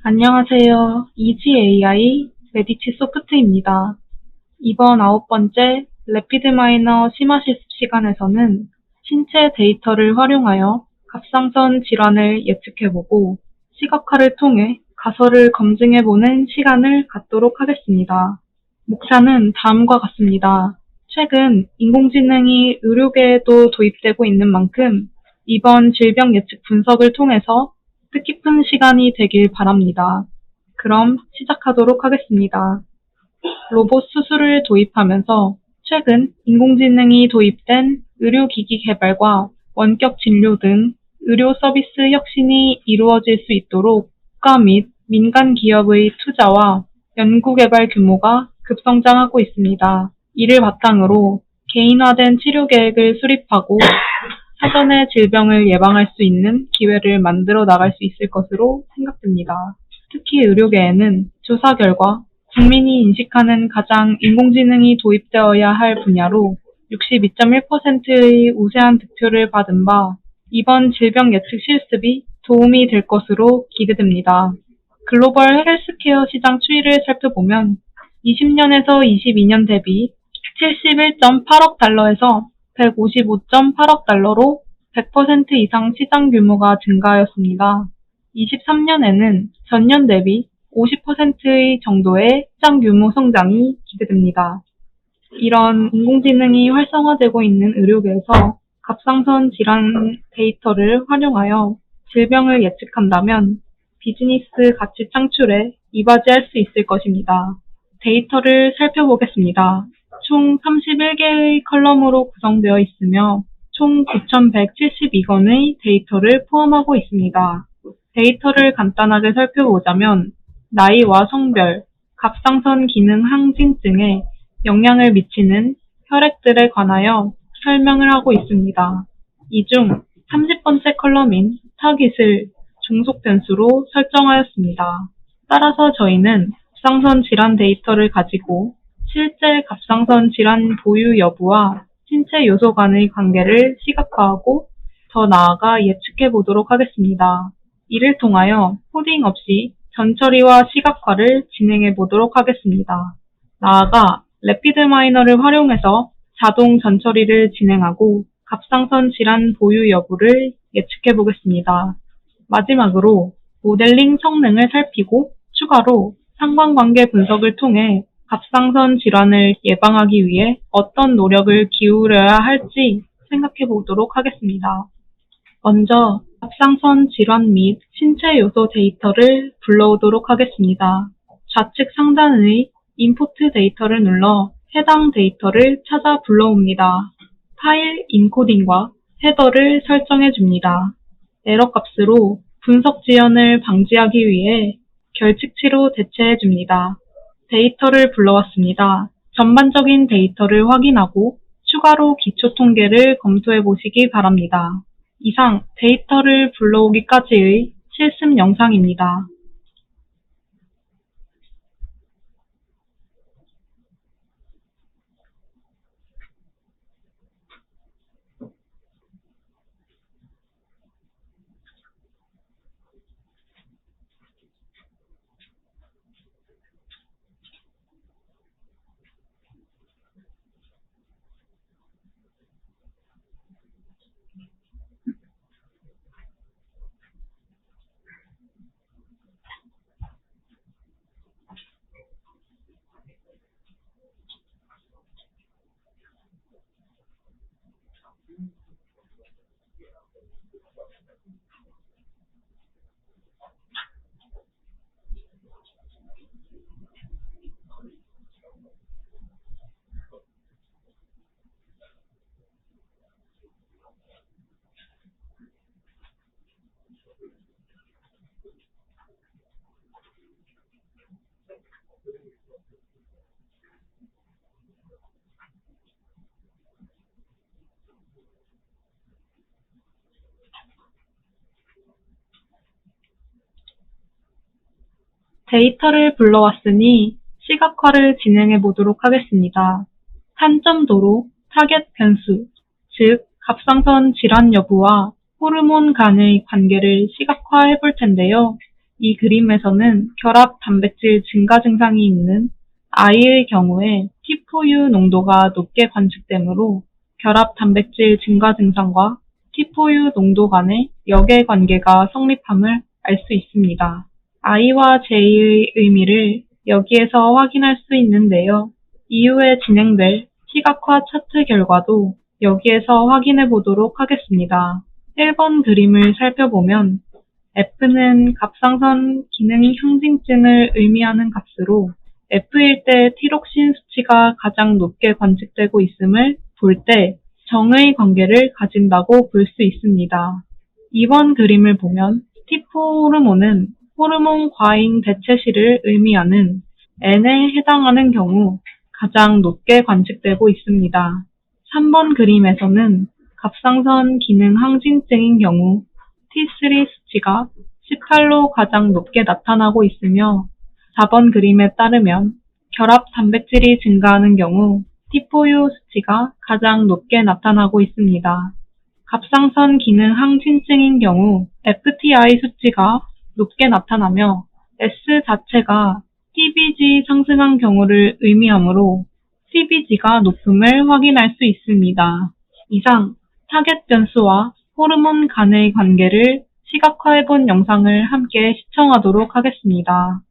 안녕하세요. 이지 AI 메디치 소프트입니다. 이번 9번째 래피드 마이너 심화 실습 시간에서는 신체 데이터를 활용하여 갑상선 질환을 예측해보고 시각화를 통해 가설을 검증해보는 시간을 갖도록 하겠습니다. 목차는 다음과 같습니다. 최근 인공지능이 의료계에도 도입되고 있는 만큼 이번 질병 예측 분석을 통해서 뜻깊은 시간이 되길 바랍니다. 그럼 시작하도록 하겠습니다. 로봇 수술을 도입하면서 최근 인공지능이 도입된 의료기기 개발과 원격 진료 등 의료 서비스 혁신이 이루어질 수 있도록 국가 및 민간 기업의 투자와 연구개발 규모가 급성장하고 있습니다. 이를 바탕으로 개인화된 치료 계획을 수립하고 사전에 질병을 예방할 수 있는 기회를 만들어 나갈 수 있을 것으로 생각됩니다. 특히 의료계에는 조사 결과 국민이 인식하는 가장 인공지능이 도입되어야 할 분야로 62.1%의 우세한 득표를 받은 바 이번 질병 예측 실습이 도움이 될 것으로 기대됩니다. 글로벌 헬스케어 시장 추이를 살펴보면 20년에서 22년 대비 71.8억 달러에서 155.8억 달러로 100% 이상 시장 규모가 증가하였습니다. 23년에는 전년 대비 50%의 정도의 시장 규모 성장이 기대됩니다. 이런 인공지능이 활성화되고 있는 의료계에서 갑상선 질환 데이터를 활용하여 질병을 예측한다면 비즈니스 가치 창출에 이바지할 수 있을 것입니다. 데이터를 살펴보겠습니다. 총 31개의 컬럼으로 구성되어 있으며 총 9,172건의 데이터를 포함하고 있습니다. 데이터를 간단하게 살펴보자면 나이와 성별, 갑상선 기능 항진증에 영향을 미치는 혈액들에 관하여 설명을 하고 있습니다. 이 중 30번째 컬럼인 타깃을 종속된 수로 설정하였습니다. 따라서 저희는 갑상선 질환 데이터를 가지고 실제 갑상선 질환 보유 여부와 신체 요소 간의 관계를 시각화하고 더 나아가 예측해 보도록 하겠습니다. 이를 통하여 코딩 없이 전처리와 시각화를 진행해 보도록 하겠습니다. 나아가 래피드 마이너를 활용해서 자동 전처리를 진행하고 갑상선 질환 보유 여부를 예측해 보겠습니다. 마지막으로 모델링 성능을 살피고 추가로 상관관계 분석을 통해 갑상선 질환을 예방하기 위해 어떤 노력을 기울여야 할지 생각해 보도록 하겠습니다. 먼저 갑상선 질환 및 신체 요소 데이터를 불러오도록 하겠습니다. 좌측 상단의 인포트 데이터를 눌러 해당 데이터를 찾아 불러옵니다. 파일 인코딩과 헤더를 설정해 줍니다. 에러 값으로 분석 지연을 방지하기 위해 결측치로 대체해 줍니다. 데이터를 불러왔습니다. 전반적인 데이터를 확인하고 추가로 기초 통계를 검토해 보시기 바랍니다. 이상 데이터를 불러오기까지의 실습 영상입니다. 데이터를 불러왔으니 시각화를 진행해 보도록 하겠습니다. 탄점도로 타겟 변수, 즉 갑상선 질환 여부와 호르몬 간의 관계를 시각화해 볼 텐데요. 이 그림에서는 결합 단백질 증가 증상이 있는 아이의 경우에 T4U 농도가 높게 관측되므로 결합 단백질 증가 증상과 T4U 농도 간의 역의 관계가 성립함을 알 수 있습니다. I와 J의 의미를 여기에서 확인할 수 있는데요. 이후에 진행될 시각화 차트 결과도 여기에서 확인해 보도록 하겠습니다. 1번 그림을 살펴보면 F는 갑상선 기능 항진증을 의미하는 값으로 F일 때 티록신 수치가 가장 높게 관측되고 있음을 볼 때 정의 관계를 가진다고 볼 수 있습니다. 2번 그림을 보면 T4 호르몬은 호르몬 과잉 대체실을 의미하는 N에 해당하는 경우 가장 높게 관측되고 있습니다. 3번 그림에서는 갑상선 기능 항진증인 경우 T3 수치가 18로 가장 높게 나타나고 있으며 4번 그림에 따르면 결합 단백질이 증가하는 경우 T4U 수치가 가장 높게 나타나고 있습니다. 갑상선 기능 항진증인 경우 FTI 수치가 높게 나타나며 S 자체가 TBG 상승한 경우를 의미하므로 TBG가 높음을 확인할 수 있습니다. 이상 타겟 변수와 호르몬 간의 관계를 시각화해본 영상을 함께 시청하도록 하겠습니다.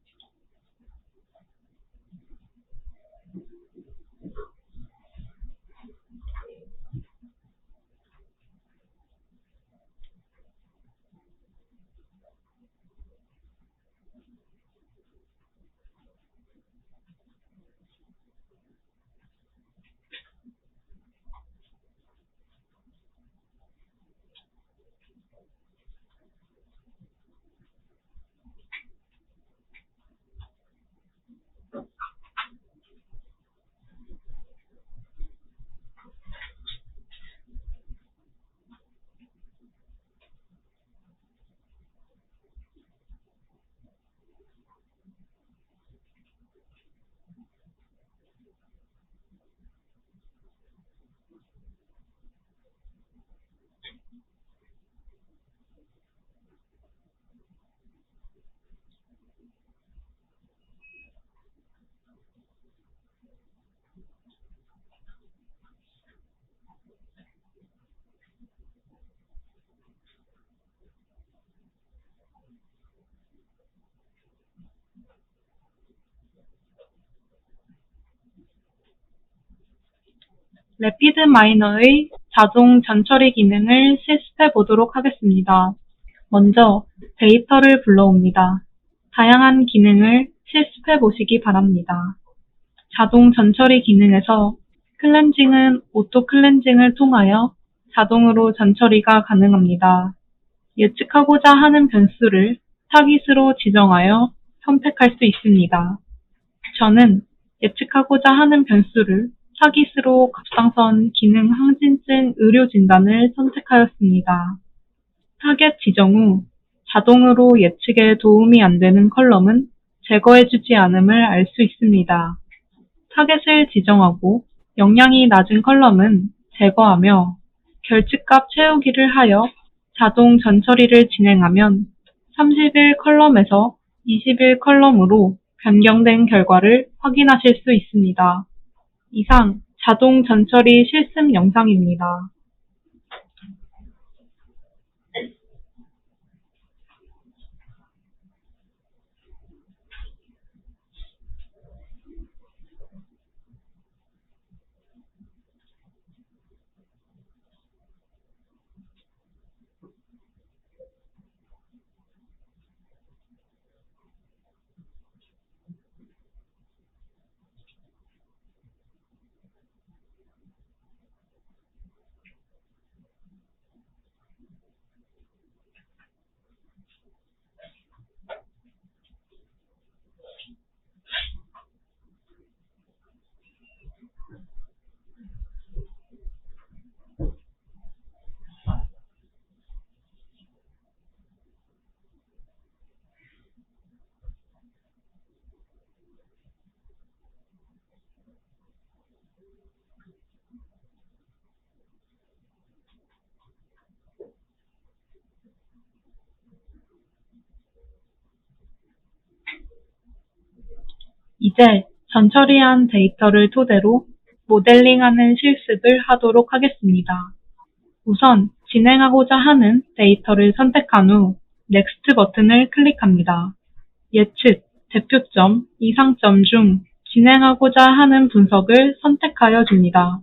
래피드 마이너의 자동 전처리 기능을 실습해 보도록 하겠습니다. 먼저 데이터를 불러옵니다. 다양한 기능을 실습해 보시기 바랍니다. 자동 전처리 기능에서 클렌징은 오토 클렌징을 통하여 자동으로 전처리가 가능합니다. 예측하고자 하는 변수를 타깃으로 지정하여 선택할 수 있습니다. 저는 예측하고자 하는 변수를 타깃으로 갑상선 기능 항진증 의료 진단을 선택하였습니다. 타겟 지정 후 자동으로 예측에 도움이 안 되는 컬럼은 제거해주지 않음을 알 수 있습니다. 타겟을 지정하고 영향이 낮은 컬럼은 제거하며 결측값 채우기를 하여 자동 전처리를 진행하면 30일 컬럼에서 20일 컬럼으로 변경된 결과를 확인하실 수 있습니다. 이상 자동 전처리 실습 영상입니다. 이제 전처리한 데이터를 토대로 모델링하는 실습을 하도록 하겠습니다. 우선 진행하고자 하는 데이터를 선택한 후 Next 버튼을 클릭합니다. 예측, 대표점, 이상점 중 진행하고자 하는 분석을 선택하여 줍니다.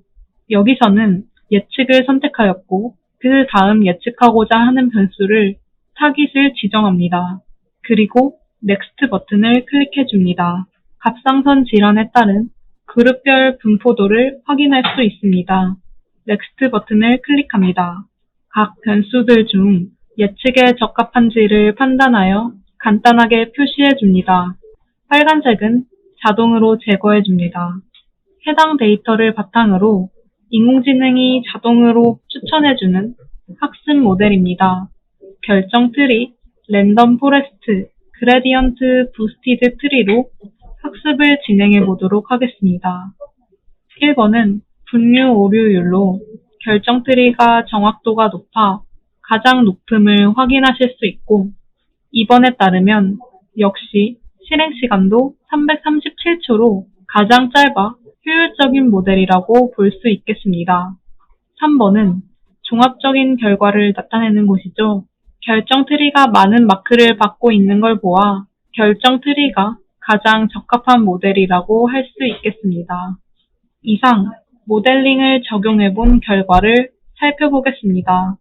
여기서는 예측을 선택하였고 그 다음 예측하고자 하는 변수를 타깃을 지정합니다. 그리고 Next 버튼을 클릭해 줍니다. 갑상선 질환에 따른 그룹별 분포도를 확인할 수 있습니다. Next 버튼을 클릭합니다. 각 변수들 중 예측에 적합한지를 판단하여 간단하게 표시해 줍니다. 빨간색은 자동으로 제거해 줍니다. 해당 데이터를 바탕으로 인공지능이 자동으로 추천해주는 학습 모델입니다. 결정 트리, 랜덤 포레스트, 그레디언트 부스티드 트리로 학습을 진행해 보도록 하겠습니다. 1번은 분류 오류율로 결정 트리가 정확도가 높아 가장 높음을 확인하실 수 있고 2번에 따르면 역시 실행 시간도 337초로 가장 짧아 효율적인 모델이라고 볼 수 있겠습니다. 3번은 종합적인 결과를 나타내는 곳이죠. 결정 트리가 많은 마크를 받고 있는 걸 보아 결정 트리가 가장 적합한 모델이라고 할 수 있겠습니다. 이상 모델링을 적용해 본 결과를 살펴보겠습니다.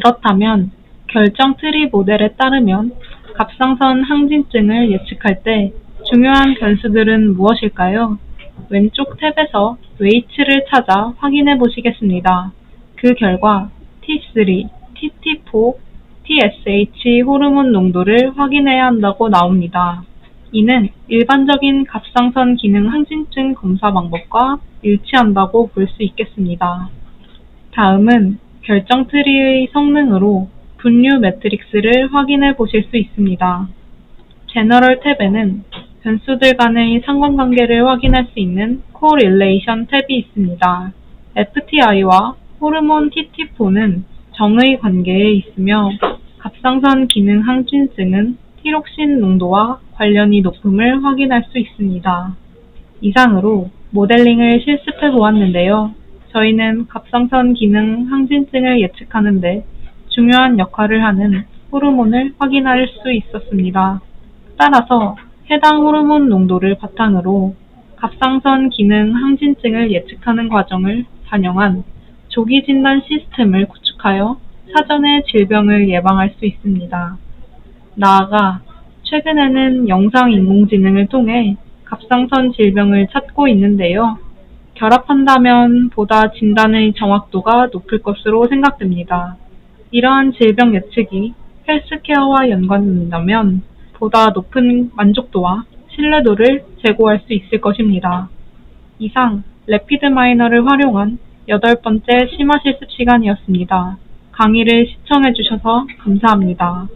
그렇다면 결정 트리 모델에 따르면 갑상선 항진증을 예측할 때 중요한 변수들은 무엇일까요? 왼쪽 탭에서 웨이츠를 찾아 확인해 보시겠습니다. 그 결과 T3, TT4, TSH 호르몬 농도를 확인해야 한다고 나옵니다. 이는 일반적인 갑상선 기능 항진증 검사 방법과 일치한다고 볼 수 있겠습니다. 다음은 결정 트리의 성능으로 분류 매트릭스를 확인해 보실 수 있습니다. 제너럴 탭에는 변수들 간의 상관관계를 확인할 수 있는 코릴레이션 탭이 있습니다. FTI와 호르몬 TT4는 정의 관계에 있으며 갑상선 기능 항진증은 티록신 농도와 관련이 높음을 확인할 수 있습니다. 이상으로 모델링을 실습해 보았는데요. 저희는 갑상선 기능 항진증을 예측하는 데 중요한 역할을 하는 호르몬을 확인할 수 있었습니다. 따라서 해당 호르몬 농도를 바탕으로 갑상선 기능 항진증을 예측하는 과정을 반영한 조기 진단 시스템을 구축하여 사전에 질병을 예방할 수 있습니다. 나아가 최근에는 영상인공지능을 통해 갑상선 질병을 찾고 있는데요. 결합한다면 보다 진단의 정확도가 높을 것으로 생각됩니다. 이러한 질병 예측이 헬스케어와 연관된다면 보다 높은 만족도와 신뢰도를 제고할 수 있을 것입니다. 이상 래피드 마이너를 활용한 8번째 심화 실습 시간이었습니다. 강의를 시청해 주셔서 감사합니다.